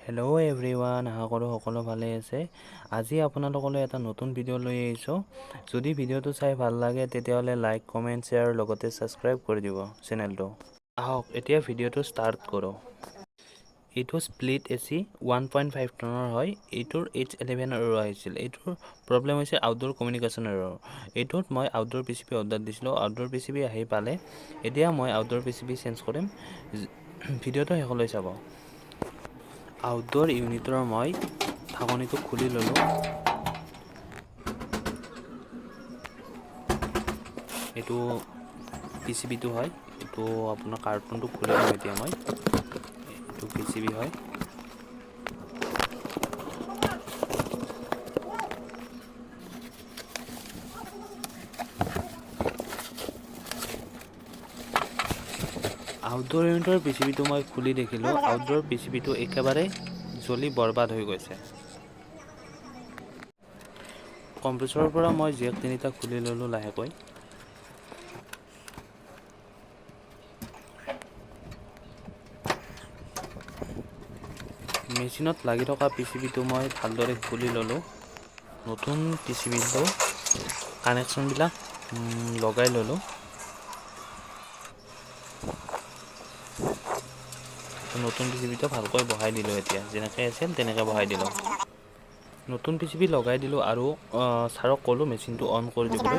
Hello' everyone, আশা কৰোঁ সকলো ভালে আছে। আজি আপোনালোকলৈ এটা নতুন ভিডিঅ' লৈ আহিছোঁ। যদি ভিডিঅ'টো চাই ভাল লাগে তেতিয়াহ'লে লাইক, কমেণ্ট, শ্বেয়াৰ লগতে ছাবস্ক্ৰাইব কৰি দিব চেনেলটো। আহক এতিয়া ভিডিঅ'টো ষ্টাৰ্ট কৰোঁ। এইটো স্প্লিট AC 1.5 টনৰ হয়। এইটোৰ H11 এৰৰ আহিছিল। এইটোৰ প্ৰব্লেম হৈছে আউটডোৰ কমিউনিকেশ্যন এৰৰ। এইটোত মই আউটডোৰ PCB অৰ্ডাৰ দিছিলোঁ। আউটডোৰ PCB আহি পালে। এতিয়া মই আউটডোৰ PCB চেঞ্জ কৰিম। ভিডিঅ'টো শেষলৈ চাব। আউটডোৰ ইউনিটৰ মই ঢাকনিটো খুলি ল'লোঁ। এইটো PCBটো হয়। এইটো আপোনাৰ কাৰ্টুনটো খুলি ল'ম এতিয়া মই। এইটো PCB হয়। আউটডোৰ ইউনিটৰ PCBটো মই খুলি দেখিলোঁ। আউটডোৰ PCBটো একেবাৰে জ্বলি বৰবাদ হৈ গৈছে। কম্প্ৰেছৰৰ পৰা মই জেক তিনিটা খুলি ল'লোঁ লাহেকৈ। মেচিনত লাগি থকা PCBটো মই ভালদৰে খুলি ল'লোঁ। নতুন PCBটো কানেকশ্যনবিলাক লগাই ল'লোঁ। নতুন PCBটো ভালকৈ বহাই দিলোঁ। এতিয়া যেনেকৈ আছিল তেনেকৈ বহাই দিলোঁ। নতুন PCB লগাই দিলোঁ আৰু ছাৰক ক'লোঁ মেচিনটো অন কৰি দিবলৈ।